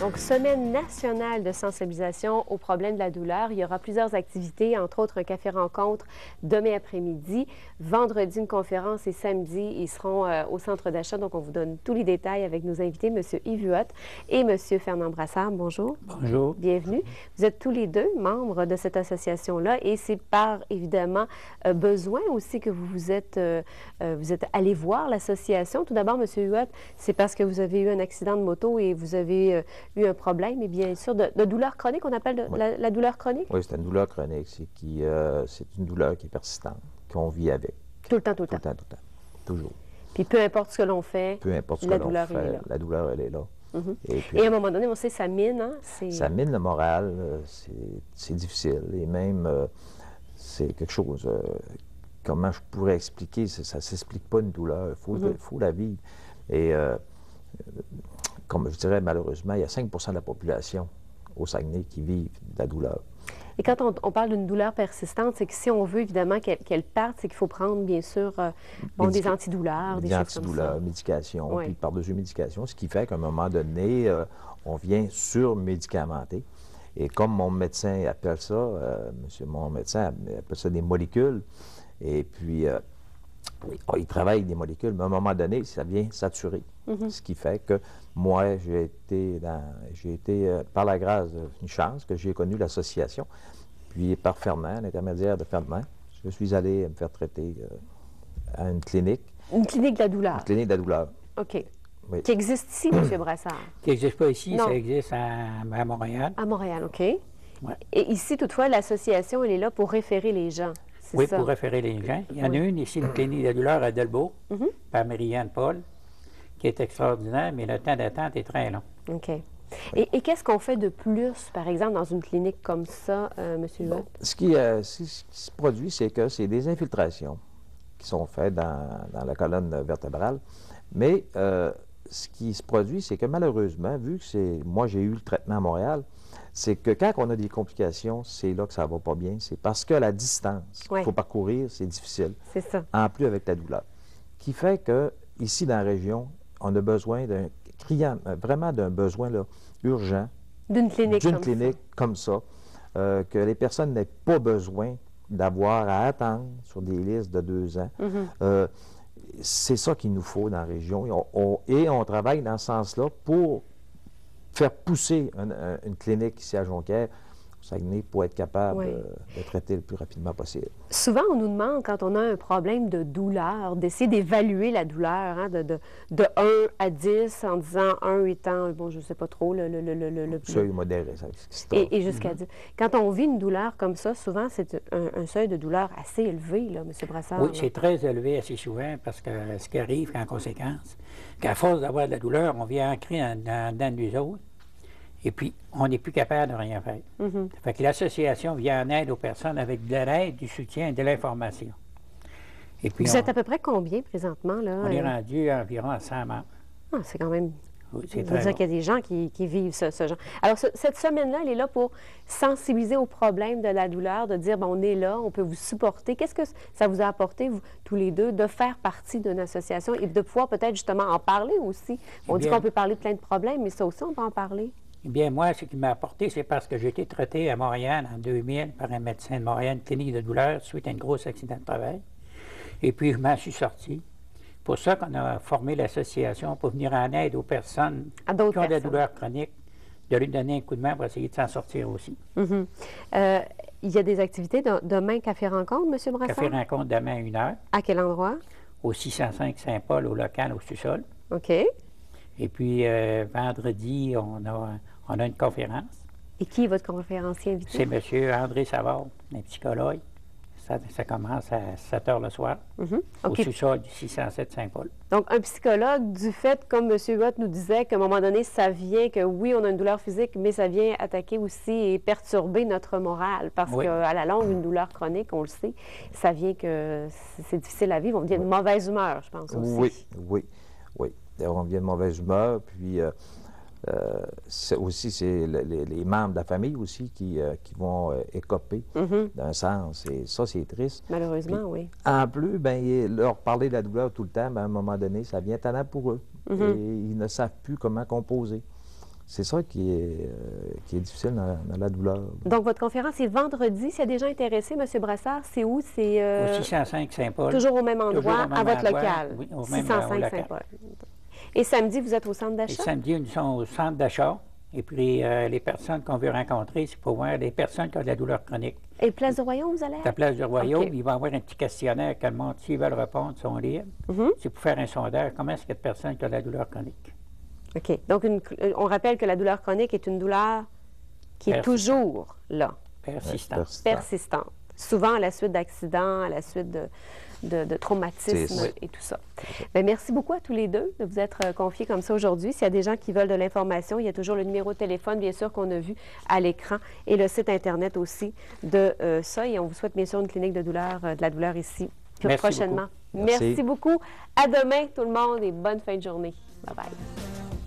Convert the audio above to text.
Donc, semaine nationale de sensibilisation aux problèmes de la douleur. Il y aura plusieurs activités, entre autres un café-rencontre demain après-midi. Vendredi, une conférence et samedi, ils seront au centre d'achat. Donc, on vous donne tous les détails avec nos invités, M. Yves Huot et M. Fernand Brassard. Bonjour. Bonjour. Bienvenue. Vous êtes tous les deux membres de cette association-là et c'est par, évidemment, besoin aussi que vous êtes allé voir l'association. Tout d'abord, M. Huot, c'est parce que vous avez eu un accident de moto et vous avez eu un problème, et bien sûr, de douleur chronique, on appelle la douleur chronique? Oui, c'est une douleur chronique. C'est une douleur qui est persistante, qu'on vit avec. Tout le temps, tout le temps. Tout le temps, tout le temps. Toujours. Puis peu importe ce que l'on fait, peu importe ce la que l'on douleur, fait, elle est là. la douleur, elle est là. Et à un moment donné, on sait, ça mine, hein? Ça mine le moral, c'est difficile. Et même, c'est quelque chose, comment je pourrais expliquer, ça ne s'explique pas une douleur, il faut la vivre. Et comme je dirais, malheureusement, il y a 5 % de la population au Saguenay qui vivent de la douleur. Et quand on parle d'une douleur persistante, c'est que si on veut évidemment qu'elle parte, c'est qu'il faut prendre, bien sûr, des antidouleurs, des choses comme ça. Médication, oui. Puis par-dessus médication, ce qui fait qu'à un moment donné, on vient surmédicamenter. Et comme mon médecin appelle ça, mon médecin appelle ça des molécules, et puis il travaille avec des molécules, mais à un moment donné, ça vient saturer. Ce qui fait que moi, j'ai été par la grâce, une chance, que j'ai connu l'association. Puis par Fernand, l'intermédiaire de Fernand, je suis allé me faire traiter à une clinique. Une clinique de la douleur? Une clinique de la douleur. OK. Oui. Qui existe ici, M. Brassard? Qui n'existe pas ici, non. Ça existe à Montréal. À Montréal, OK. Ouais. Et ici, toutefois, l'association, elle est là pour référer les gens. Oui, ça? Pour référer les gens. Il y en a une ici, une clinique de la douleur à Delbourg, par Marie-Anne Paul, qui est extraordinaire, mais le temps d'attente est très long. OK. Et qu'est-ce qu'on fait de plus, par exemple, dans une clinique comme ça, M. Huot? Ce qui se produit, c'est que c'est des infiltrations qui sont faites dans la colonne vertébrale. Mais ce qui se produit, c'est que malheureusement, vu que moi j'ai eu le traitement à Montréal, c'est que quand on a des complications, c'est là que ça ne va pas bien. C'est parce que la distance qu'il faut parcourir, c'est difficile. C'est ça. En plus avec la douleur. Qui fait que ici dans la région, on a besoin vraiment d'un besoin là, urgent. D'une clinique comme ça. Que les personnes n'aient pas besoin d'avoir à attendre sur des listes de 2 ans. C'est ça qu'il nous faut dans la région. Et on travaille dans ce sens-là pour faire pousser une clinique ici à Jonquière, au Saguenay, pour être capable de traiter le plus rapidement possible. Souvent, on nous demande, quand on a un problème de douleur, d'essayer d'évaluer la douleur, hein, de 1 à 10, en disant 1 étant, bon, je ne sais pas trop, le plus... Seuil modéré, ça. Et jusqu'à 10. Quand on vit une douleur comme ça, souvent, c'est un seuil de douleur assez élevé, là, M. Brassard. Oui, c'est très élevé assez souvent, parce que ce qui arrive en conséquence, qu'à force d'avoir de la douleur, on vient ancrer dans nous autres, et puis on n'est plus capable de rien faire. Fait que l'association vient en aide aux personnes avec de l'aide, du soutien et de l'information. Et puis vous êtes à peu près combien présentement, là? On est rendu environ à 100 membres. Ah, c'est quand même... Oui, c'est très dire qu'il y a des gens qui vivent ce genre. Alors, cette semaine-là, elle est là pour sensibiliser aux problèmes de la douleur, de dire, bon, on est là, on peut vous supporter. Qu'est-ce que ça vous a apporté, vous, tous les deux, de faire partie d'une association et de pouvoir peut-être justement en parler aussi? On dit qu'on peut parler de plein de problèmes, mais ça aussi, on peut en parler. Eh bien, moi, ce qui m'a apporté, c'est parce que j'ai été traité à Montréal en 2000 par un médecin de Montréal, une clinique de douleur, suite à un gros accident de travail. Et puis, je m'en suis sorti. C'est pour ça qu'on a formé l'association pour venir en aide aux personnes qui ont de la douleur chronique, de lui donner un coup de main pour essayer de s'en sortir aussi. Il y a des activités demain, café-rencontre, M. Brassard? Café-rencontre demain à 1h. À quel endroit? Au 605 Saint-Paul, au local, au sous-sol. OK. Et puis, vendredi, on a une conférence. Et qui est votre conférencier invité? C'est M. André Savard, un psychologue. Ça commence à 7 h le soir, au sous-sol du 607 Saint-Paul. Donc, un psychologue, du fait, comme M. Huot nous disait, qu'à un moment donné, ça vient, que oui, on a une douleur physique, mais ça vient attaquer aussi et perturber notre morale. Parce qu'à la longue, une douleur chronique, on le sait, ça vient que c'est difficile à vivre. On devient de mauvaise humeur, je pense aussi. Oui. On devient de mauvaise humeur, puis... aussi, c'est les membres de la famille aussi qui vont écoper d'un sens. Et ça, c'est triste. Malheureusement, puis, oui. En plus, leur parler de la douleur tout le temps, à un moment donné, ça vient tannant pour eux. Et ils ne savent plus comment composer. C'est ça qui est difficile dans la douleur. Donc, votre conférence est vendredi. S'il y a des gens intéressés, M. Brassard, c'est où? C'est Au 605 Saint-Paul. toujours au même endroit, Toujours au même à votre endroit, local. oui, au même 605 local. Saint-Paul. Et samedi, vous êtes au centre Et d'achat? samedi, nous sommes au centre d'achat. Et puis, les personnes qu'on veut rencontrer, c'est pour voir les personnes qui ont de la douleur chronique. Et Place du Royaume, vous allez À la place du Royaume, OK. il va y avoir un petit questionnaire que le monde, s'ils veulent répondre, sont libres. C'est pour faire un sondage. Comment est-ce qu'il y a de personnes qui ont de la douleur chronique? OK. Donc, on rappelle que la douleur chronique est une douleur qui est toujours là, Persistante. persistante. Souvent à la suite d'accidents, à la suite de traumatismes Oui. et tout ça. Bien, merci beaucoup à tous les deux de vous être confiés comme ça aujourd'hui. S'il y a des gens qui veulent de l'information, il y a toujours le numéro de téléphone, bien sûr, qu'on a vu à l'écran, et le site Internet aussi de ça. Et on vous souhaite bien sûr une clinique de la douleur ici Merci prochainement. beaucoup. Merci. Merci beaucoup. À demain, tout le monde, et bonne fin de journée. Bye-bye.